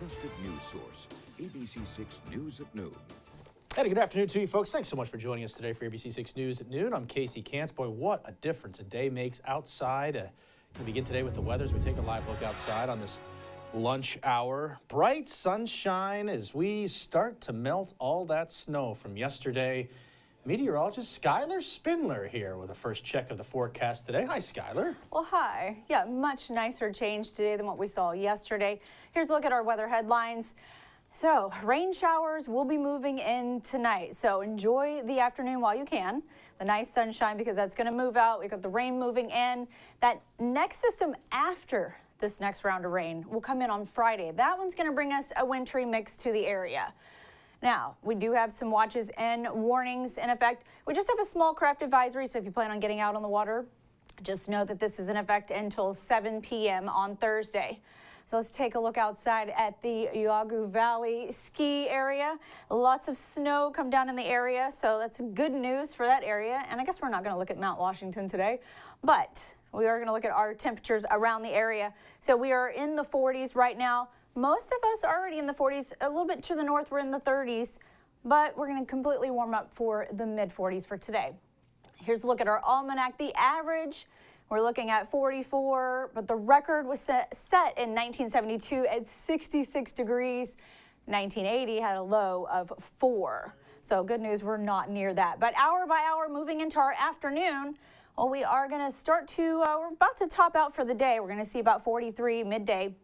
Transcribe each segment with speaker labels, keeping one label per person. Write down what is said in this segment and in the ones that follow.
Speaker 1: trusted news source, ABC6 News at Noon.
Speaker 2: Hey, good afternoon to you folks. Thanks so much for joining us today for ABC6 News at Noon. I'm Casey Cantz. Boy, what a difference a day makes outside. We begin today with the weather as we take a live look outside on this lunch hour. Bright sunshine as we start to melt all that snow from yesterday. Meteorologist Skylar Spindler here with a first check of the forecast today. Hi, Skylar.
Speaker 3: Well, hi. Yeah, much nicer change today than what we saw yesterday. Here's a look at our weather headlines. So, rain showers will be moving in tonight, so enjoy the afternoon while you can. The nice sunshine, because that's going to move out. We've got the rain moving in. That next system after this next round of rain will come in on Friday. That one's going to bring us a wintry mix to the area. Now, we do have some watches and warnings in effect. We just have a small craft advisory, so if you plan on getting out on the water, just know that this is in effect until 7 p.m. on Thursday. So let's take a look outside at the Yagu Valley ski area. Lots of snow come down in the area, so that's good news for that area. And I guess we're not going to look at Mount Washington today, but we are going to look at our temperatures around the area. So we are in the 40s right now. Most of us are already in the 40s. A little bit to the north, we're in the 30s, but we're going to completely warm up for the mid 40s for today. Here's a look at our almanac. The average, we're looking at 44, but the record was set in 1972 at 66 degrees. 1980 had a low of 4. So good news, we're not near that. But hour by hour, moving into our afternoon, well, we are going to start to, we're about to top out for the day. We're going to see about 43 midday.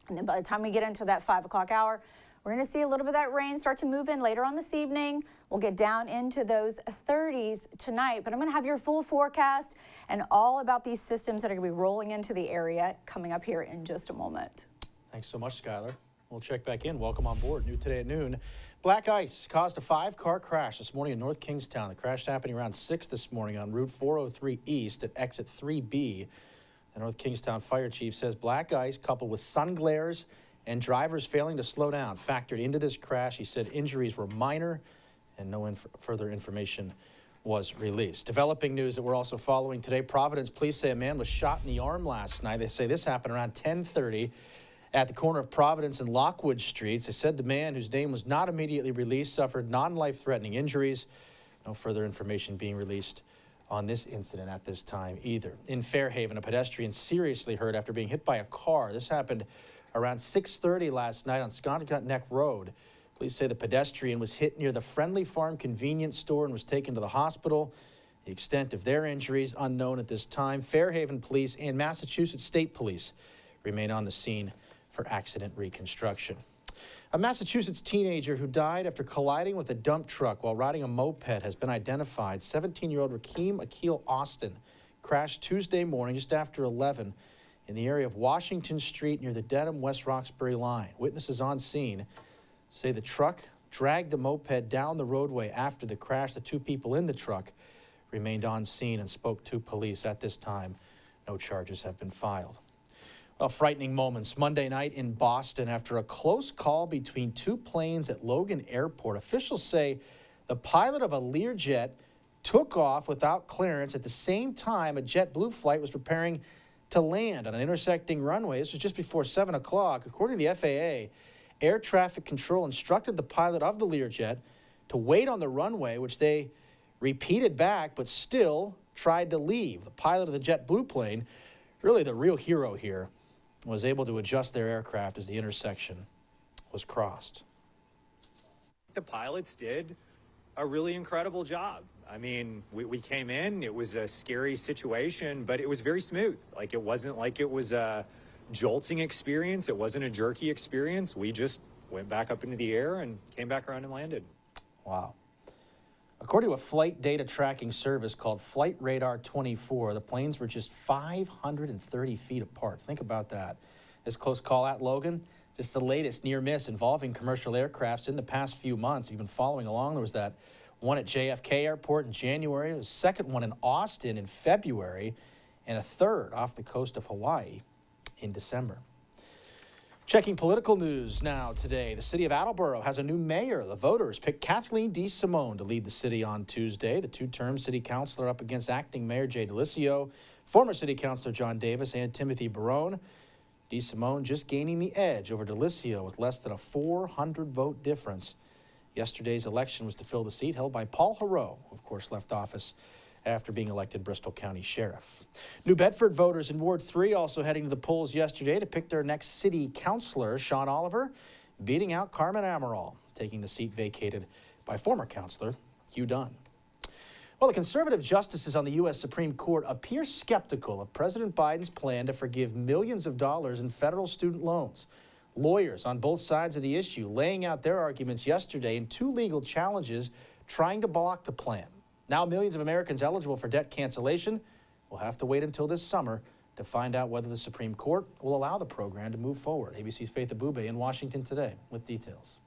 Speaker 3: And then by the time we get into that 5 o'clock hour, we're going to see a little bit of that rain start to move in later on this evening. We'll get down into those 30s tonight, but I'm going to have your full forecast and all about these systems that are going to be rolling into the area coming up here in just a moment.
Speaker 2: Thanks so much, Skylar. We'll check back in. Welcome on board. New today at noon. Black ice caused a 5-car crash this morning in North Kingstown. The crash happening around 6 this morning on Route 403 East at exit 3B. The North Kingstown Fire Chief says black ice coupled with sun glares and drivers failing to slow down factored into this crash. He said injuries were minor and no further information was released. Developing news that we're also following today. Providence police say a man was shot in the arm last night. They say this happened around 10:30 at the corner of Providence and Lockwood Streets. They said the man, whose name was not immediately released, suffered non-life-threatening injuries. No further information being released on this incident at this time either. In Fairhaven, a pedestrian seriously hurt after being hit by a car. This happened around 6:30 last night on Sconticut Neck Road. Police say the pedestrian was hit near the Friendly Farm convenience store and was taken to the hospital. The extent of their injuries unknown at this time. Fairhaven Police and Massachusetts State Police remain on the scene for accident reconstruction. A Massachusetts teenager who died after colliding with a dump truck while riding a moped has been identified. 17-year-old Rakeem Akil Austin crashed Tuesday morning just after 11 in the area of Washington Street near the Dedham-West Roxbury line. Witnesses on scene say the truck dragged the moped down the roadway after the crash. The 2 people in the truck remained on scene and spoke to police. At this time, no charges have been filed. Well, frightening moments Monday night in Boston after a close call between 2 planes at Logan Airport. Officials say the pilot of a Learjet took off without clearance at the same time a JetBlue flight was preparing to land on an intersecting runway. This was just before 7 o'clock. According to the FAA, air traffic control instructed the pilot of the Learjet to wait on the runway, which they repeated back, but still tried to leave. The pilot of the JetBlue plane, really the real hero here, was able to adjust their aircraft as the intersection was crossed.
Speaker 4: The pilots did a really incredible job. I mean, we came in, it was a scary situation, but it was very smooth. Like, it wasn't like it was a jolting experience. It wasn't a jerky experience. We just went back up into the air and came back around and landed.
Speaker 2: Wow. According to a flight data tracking service called Flight Radar 24, the planes were just 530 feet apart. Think about that. This close call at Logan, just the latest near miss involving commercial aircrafts in the past few months. You've been following along. There was that one at JFK Airport in January, a second one in Austin in February, and a third off the coast of Hawaii in December. Checking political news now today. The city of Attleboro has a new mayor. The voters picked Kathleen DeSimone to lead the city on Tuesday. The 2-term city councilor up against acting mayor Jay DeLisio, former city councilor John Davis, and Timothy Barone. DeSimone just gaining the edge over Delisio with less than a 400-vote difference. Yesterday's election was to fill the seat held by Paul Heroux, who of course left office after being elected Bristol County Sheriff. New Bedford voters in Ward 3 also heading to the polls yesterday to pick their next city councilor. Sean Oliver beating out Carmen Amaral, taking the seat vacated by former councilor Hugh Dunn. Well, the conservative justices on the U.S. Supreme Court appear skeptical of President Biden's plan to forgive millions of dollars in federal student loans. Lawyers on both sides of the issue laying out their arguments yesterday in two legal challenges trying to block the plan. Now millions of Americans eligible for debt cancellation will have to wait until this summer to find out whether the Supreme Court will allow the program to move forward. ABC's Faith Abube in Washington today with details.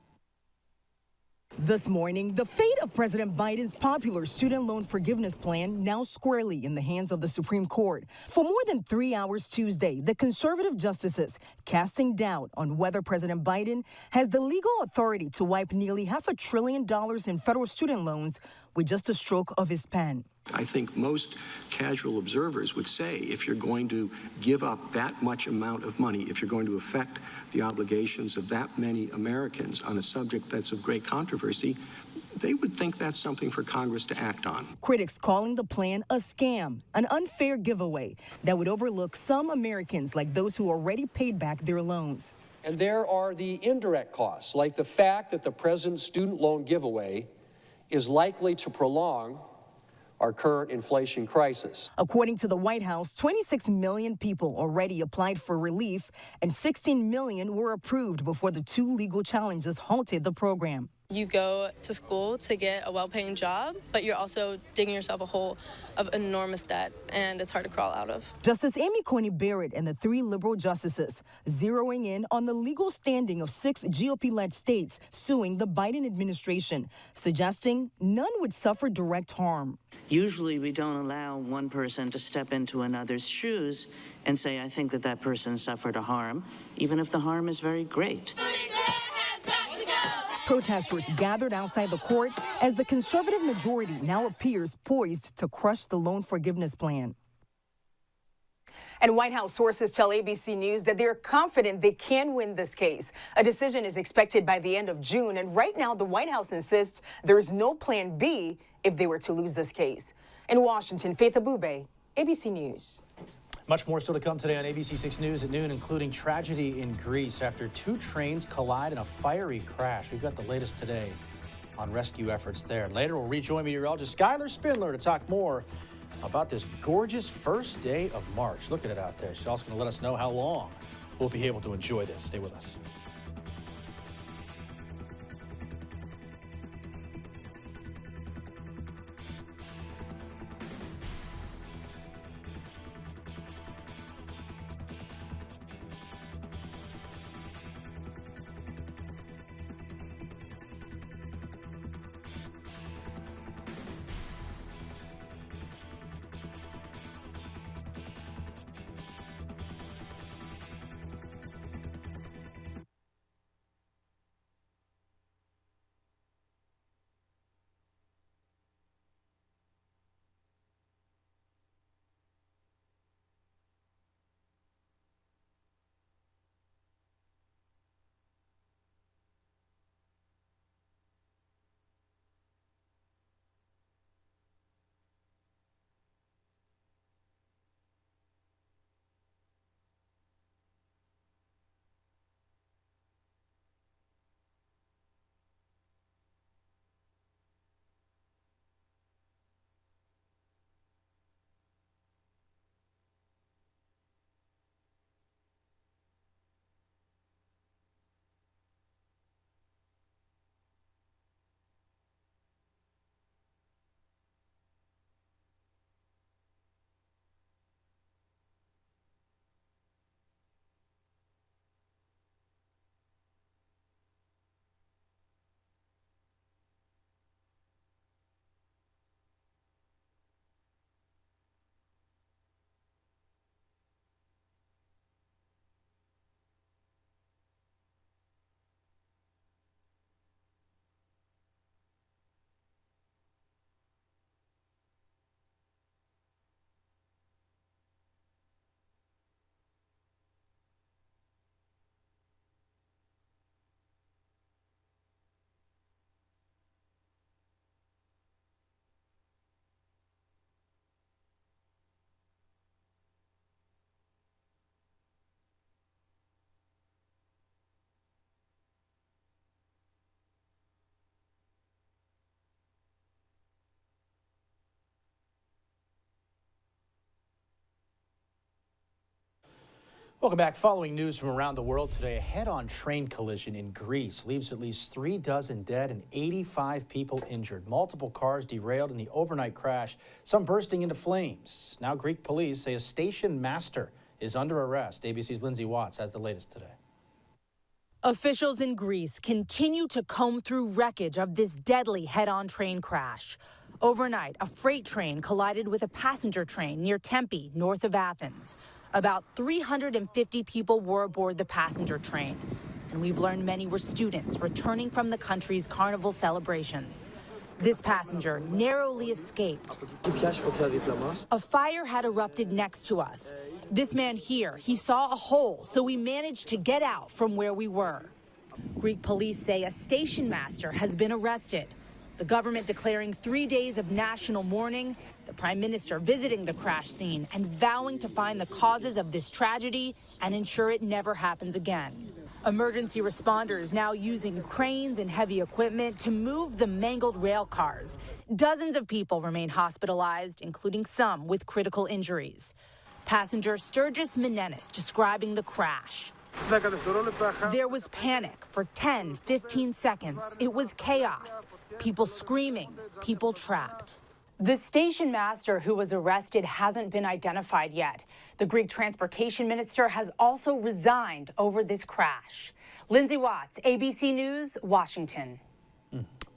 Speaker 5: This morning, the fate of President Biden's popular student loan forgiveness plan now squarely in the hands of the Supreme Court. For more than 3 hours Tuesday, the conservative justices casting doubt on whether President Biden has the legal authority to wipe nearly $500 billion in federal student loans with just a stroke of his pen.
Speaker 6: I think most casual observers would say if you're going to give up that much amount of money, if you're going to affect the obligations of that many Americans on a subject that's of great controversy, they would think that's something for Congress to act on.
Speaker 5: Critics calling the plan a scam, an unfair giveaway that would overlook some Americans like those who already paid back their loans.
Speaker 7: And there are the indirect costs, like the fact that the president's student loan giveaway is likely to prolong our current inflation crisis.
Speaker 5: According to the White House, 26 million people already applied for relief and 16 million were approved before the two legal challenges halted the program.
Speaker 8: You go to school to get a well-paying job, but you're also digging yourself a hole of enormous debt, and it's hard to crawl out of.
Speaker 5: Justice Amy Coney Barrett and the three liberal justices zeroing in on the legal standing of 6 GOP-led states suing the Biden administration, suggesting none would suffer direct harm.
Speaker 9: Usually we don't allow one person to step into another's shoes and say, I think that that person suffered a harm, even if the harm is very great.
Speaker 5: Protesters gathered outside the court as the conservative majority now appears poised to crush the loan forgiveness plan. And White House sources tell ABC News that they're confident they can win this case. A decision is expected by the end of June, and right now the White House insists there is no plan B if they were to lose this case. In Washington, Faith Abube, ABC News.
Speaker 2: Much more still to come today on ABC6 News at noon, including tragedy in Greece after 2 trains collide in a fiery crash. We've got the latest today on rescue efforts there. And later, we'll rejoin meteorologist Skylar Spindler to talk more about this gorgeous first day of March. Look at it out there. She's also going to let us know how long we'll be able to enjoy this. Stay with us. Welcome back. Following news from around the world today, a head-on train collision in Greece leaves at least 36 dead and 85 people injured. Multiple cars derailed in the overnight crash, some bursting into flames. Now Greek police say a station master is under arrest. ABC's Lindsay Watts has the latest today.
Speaker 10: Officials in Greece continue to comb through wreckage of this deadly head-on train crash. Overnight, a freight train collided with a passenger train near Tempe, north of Athens. About 350 people were aboard the passenger train, and we've learned many were students returning from the country's carnival celebrations. This passenger narrowly escaped. A fire had erupted next to us. This man here, he saw a hole, so we managed to get out from where we were. Greek police say a station master has been arrested. The government declaring 3 days of national mourning, the prime minister visiting the crash scene and vowing to find the causes of this tragedy and ensure it never happens again. Emergency responders now using cranes and heavy equipment to move the mangled rail cars. Dozens of people remain hospitalized, including some with critical injuries. Passenger Sturgis Menenis describing the crash. There was panic for 10, 15 seconds. It was chaos. People screaming, people trapped. The station master who was arrested hasn't been identified yet. The Greek transportation minister has also resigned over this crash. Lindsay Watts, ABC News, Washington.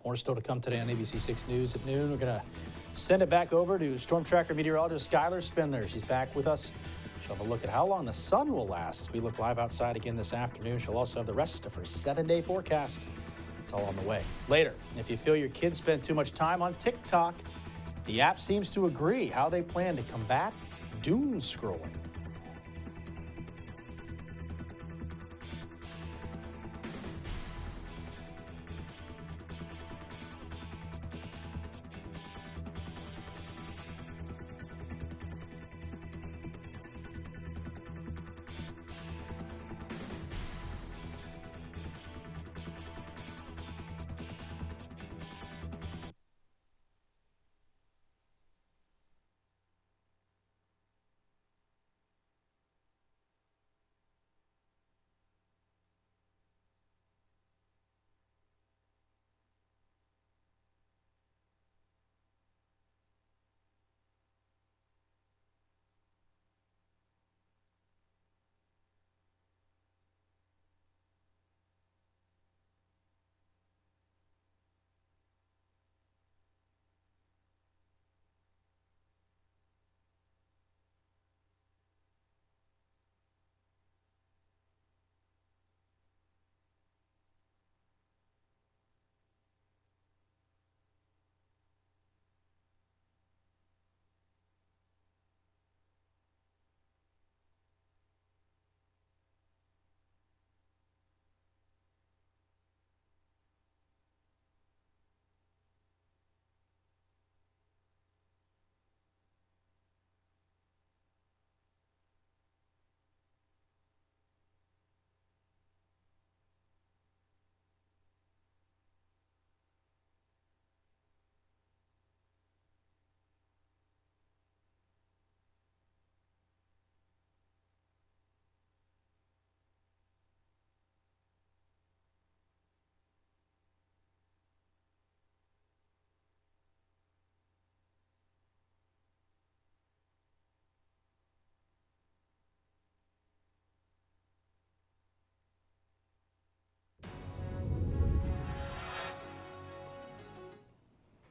Speaker 2: More still to come today on ABC6 News at noon. We're going to send it back over to Storm Tracker meteorologist Skylar Spindler. She's back with us. She'll have a look at how long the sun will last as we look live outside again this afternoon. She'll also have the rest of her 7-day forecast. It's all on the way. Later, if you feel your kids spend too much time on TikTok, the app seems to agree how they plan to combat doom scrolling.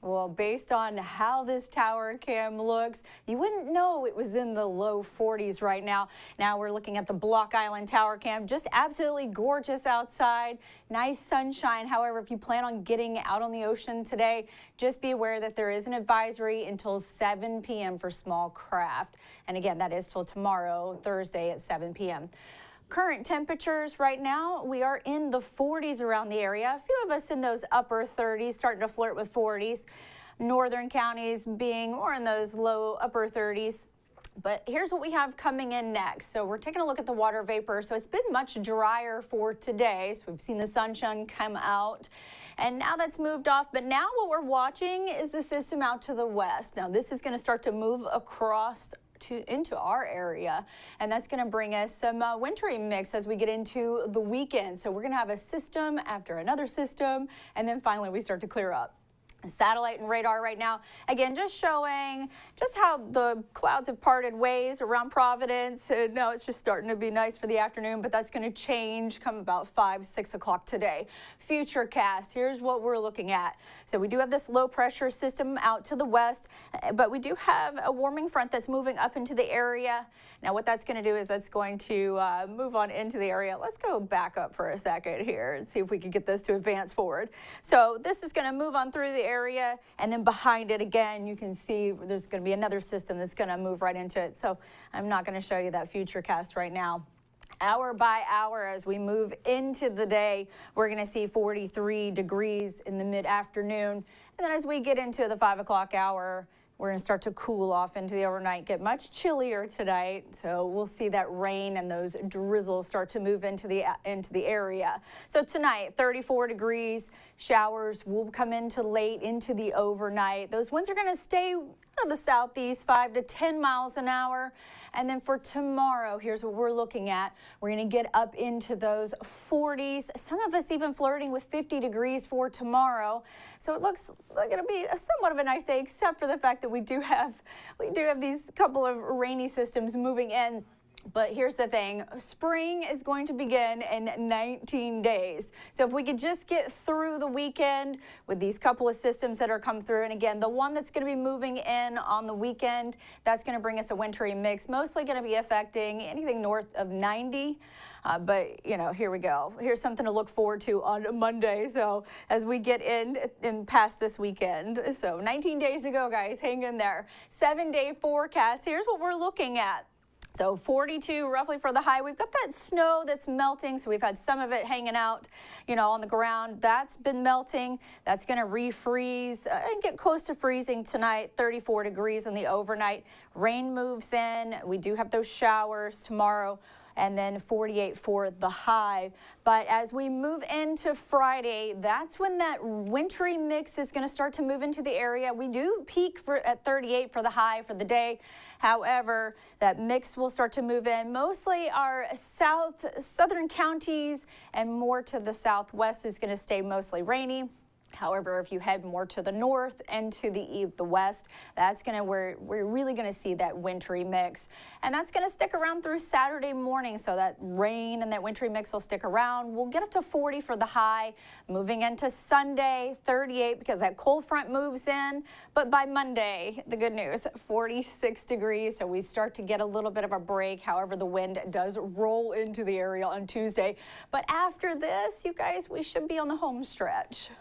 Speaker 3: Well, based on how this tower cam looks, you wouldn't know it was in the low 40s right now. Now we're looking at the Block Island tower cam. Just absolutely gorgeous outside. Nice sunshine. However, if you plan on getting out on the ocean today, just be aware that there is an advisory until 7 p.m. for small craft. And again, that is till tomorrow, Thursday at 7 p.m. Current temperatures right now, we are in the 40s around the area. A few of us in those upper 30s, starting to flirt with 40s. Northern counties being more in those low upper 30s. But here's what we have coming in next. So we're taking a look at the water vapor. So it's been much drier for today. So we've seen the sunshine come out. And now that's moved off. But now what we're watching is the system out to the west. Now this is going to start to move across into our area, and that's going to bring us some wintry mix as we get into the weekend. So we're going to have a system after another system, and then finally we start to clear up. Satellite and radar right now, again, just showing just how the clouds have parted ways around Providence. And now it's just starting to be nice for the afternoon, but that's going to change come about 5, 6 o'clock today. Futurecast, here's what we're looking at. So we do have this low pressure system out to the west, but we do have a warming front that's moving up into the area. Now what that's going to do is that's going to move on into the area. Let's go back up for a second here and see if we can get this to advance forward. So this is going to move on through the area, and then behind it again you can see there's going to be another system that's going to move right into it. So I'm not going to show you that futurecast right now. Hour by hour as we move into the day, we're going to see 43 degrees in the mid-afternoon, and then as we get into the 5 o'clock hour, we're going to start to cool off into the overnight, get much chillier tonight. So we'll see that rain and those drizzles start to move into the area. So tonight, 34 degrees. Showers will come into late into the overnight. Those winds are going to stay out of the southeast, 5 to 10 miles an hour. And then for tomorrow, here's what we're looking at. We're going to get up into those 40s. Some of us even flirting with 50 degrees for tomorrow. So it looks like going to be somewhat of a nice day, except for the fact that we do have these couple of rainy systems moving in. But here's the thing, spring is going to begin in 19 days. So if we could just get through the weekend with these couple of systems that are coming through, and again, the one that's going to be moving in on the weekend, that's going to bring us a wintry mix, mostly going to be affecting anything north of 90. But, you know, here we go. Here's something to look forward to on Monday. So as we get in past this weekend. So 19 days to go, guys. Hang in there. 7-day forecast. Here's what we're looking at. So 42 roughly for the high. We've got that snow that's melting, so we've had some of it hanging out, you know, on the ground. That's been melting. That's going to refreeze and get close to freezing tonight. 34 degrees in the overnight. Rain moves in. We do have those showers tomorrow, and then 48 for the high. But as we move into Friday, that's when that wintry mix is going to start to move into the area. We do peak at 38 for the high for the day. However, that mix will start to move in. Mostly our southern counties and more to the southwest is going to stay mostly rainy. However, if you head more to the north and to the west, that's where we're really going to see that wintry mix. And that's going to stick around through Saturday morning. So that rain and that wintry mix will stick around. We'll get up to 40 for the high. Moving into Sunday, 38 because that cold front moves in. But by Monday, the good news, 46 degrees. So we start to get a little bit of a break. However, the wind does roll into the area on Tuesday. But after this, you guys, we should be on the home stretch.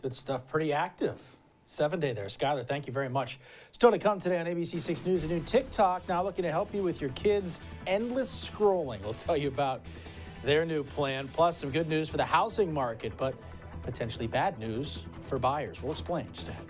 Speaker 2: Good stuff. Pretty active. 7-day there. Skylar, thank you very much. Still to come today on ABC6 News and Noon. TikTok now looking to help you with your kids' endless scrolling. We'll tell you about their new plan, plus some good news for the housing market, but potentially bad news for buyers. We'll explain just ahead.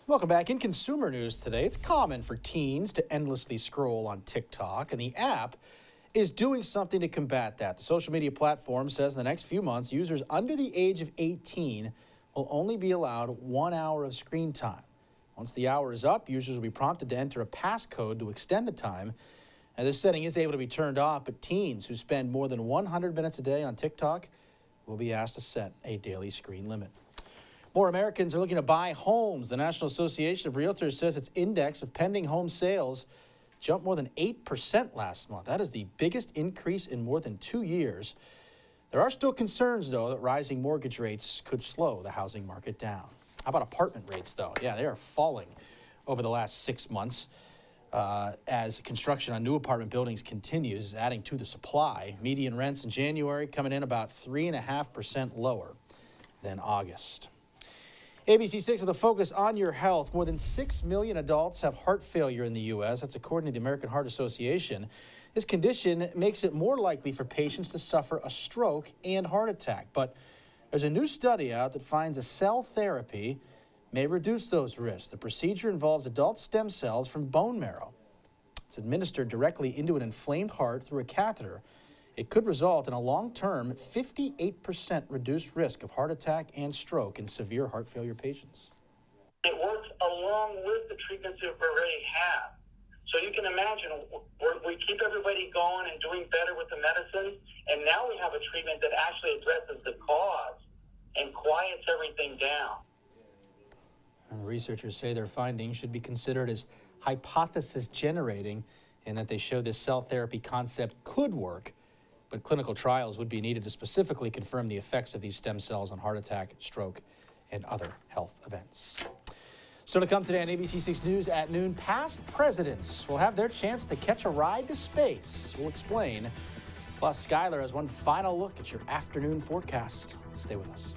Speaker 2: Welcome back. In consumer news today, it's common for teens to endlessly scroll on TikTok, and the app is doing something to combat that. The social media platform says in the next few months, users under the age of 18 will only be allowed 1 hour of screen time. Once the hour is up, users will be prompted to enter a passcode to extend the time. Now, this setting is able to be turned off, but teens who spend more than 100 minutes a day on TikTok will be asked to set a daily screen limit. More Americans are looking to buy homes. The National Association of Realtors says its index of pending home sales jumped more than 8% last month. That is the biggest increase in more than 2 years. There are still concerns, though, that rising mortgage rates could slow the housing market down. How about apartment rates, though? Yeah, they are falling over the last 6 months as construction on new apartment buildings continues, adding to the supply. Median rents in January coming in about 3.5% lower than August. ABC6 with a focus on your health. More than 6 million adults have heart failure in the U.S. That's according to the American Heart Association. This condition makes it more likely for patients to suffer a stroke and heart attack. But there's a new study out that finds a cell therapy may reduce those risks. The procedure involves adult stem cells from bone marrow. It's administered directly into an inflamed heart through a catheter. It could result in a long-term 58% reduced risk of heart attack and stroke in severe heart failure patients.
Speaker 11: It works along with the treatments that we already have. So you can imagine we keep everybody going and doing better with the medicine, and now we have a treatment that actually addresses the cause and quiets everything down.
Speaker 2: And researchers say their findings should be considered as hypothesis generating and that they show this cell therapy concept could work, but clinical trials would be needed to specifically confirm the effects of these stem cells on heart attack, stroke, and other health events. So to come today on ABC6 News at noon, past presidents will have their chance to catch a ride to space. We'll explain. Plus, Skylar has one final look at your afternoon forecast. Stay with us.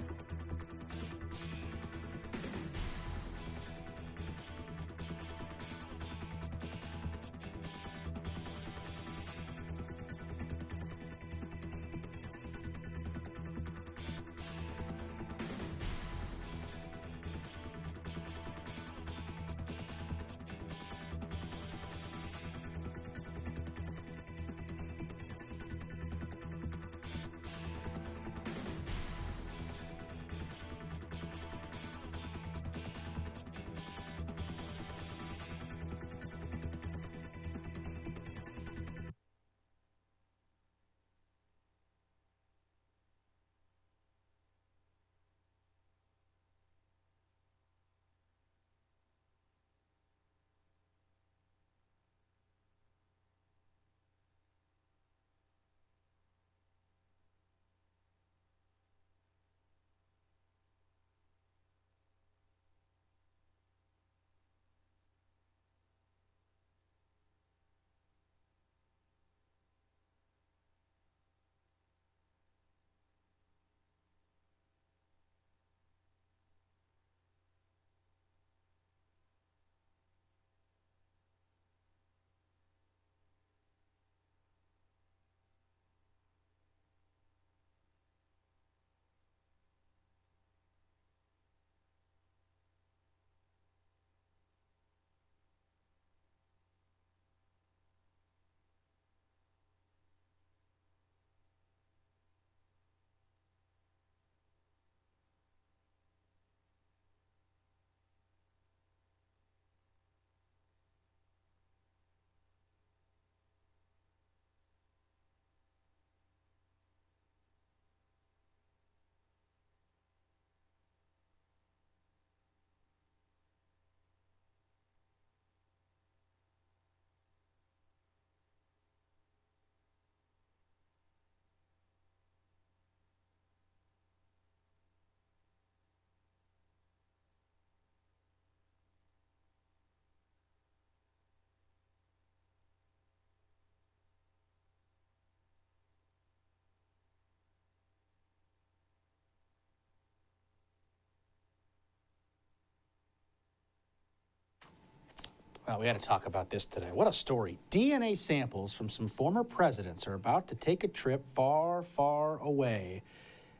Speaker 2: Well, we had to talk about this today. What a story. DNA samples from some former presidents are about to take a trip far, far away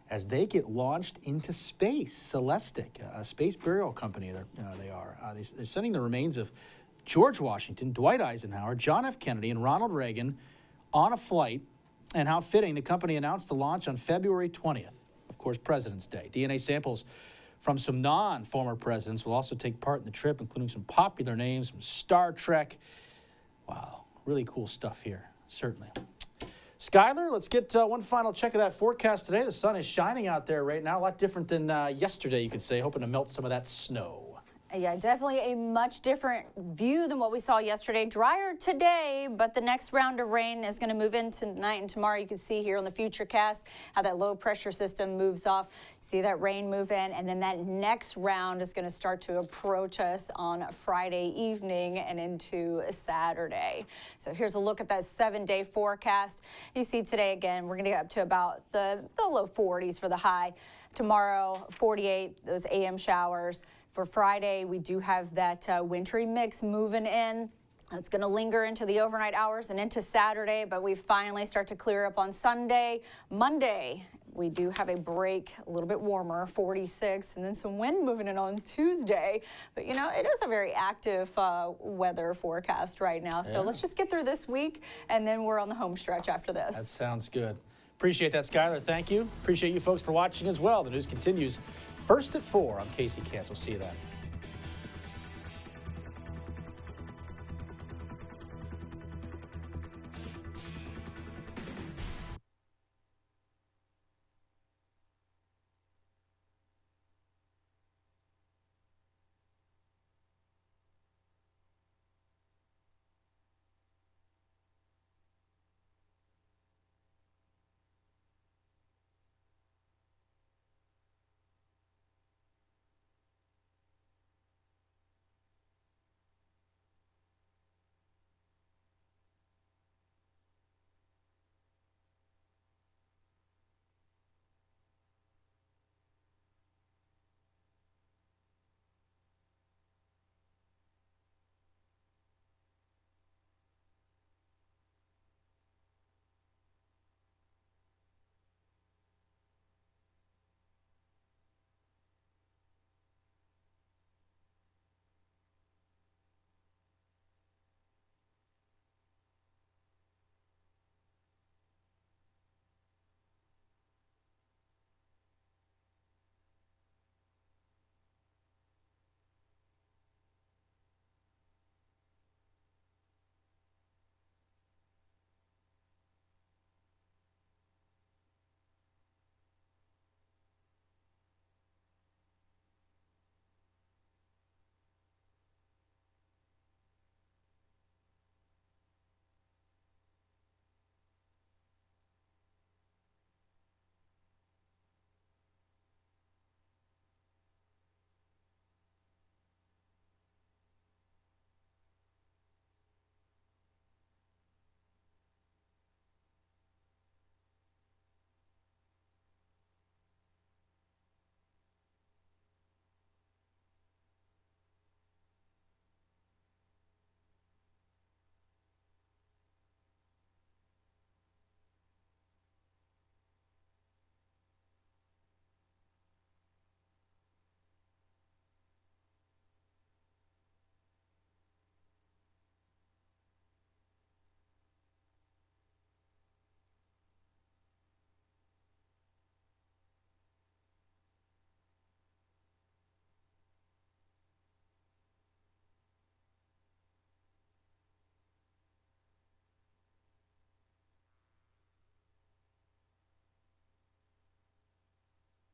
Speaker 2: as they get launched into space. Celestic, a space burial company, they are. They're sending the remains of George Washington, Dwight Eisenhower, John F. Kennedy, and Ronald Reagan on a flight. And how fitting, the company announced the launch on February 20th, of course, President's Day. DNA samples from some non-former presidents will also take part in the trip, including some popular names from Star Trek. Wow, really cool stuff here, certainly. Skyler, let's get one final check of that forecast today. The sun is shining out there right now, a lot different than yesterday, you could say, hoping to melt some of that snow.
Speaker 3: Yeah, definitely a much different view than what we saw yesterday. Drier today, but the next round of rain is going to move in tonight and tomorrow. You can see here on the Futurecast how that low pressure system moves off. See that rain move in, and then that next round is going to start to approach us on Friday evening and into Saturday. So here's a look at that 7-day forecast. You see today again, we're going to get up to about the low 40s for the high. Tomorrow, 48, those AM showers. For Friday, we do have that wintry mix moving in. It's going to linger into the overnight hours and into Saturday, but we finally start to clear up on Sunday. Monday, we do have a break, a little bit warmer, 46, and then some wind moving in on Tuesday. But, you know, it is a very active weather forecast right now. So let's just get through this week, and then we're on the home stretch after this.
Speaker 2: That sounds good. Appreciate that, Skyler. Thank you. Appreciate you folks for watching as well. The news continues. First at 4 on KC Cans. We'll see you then.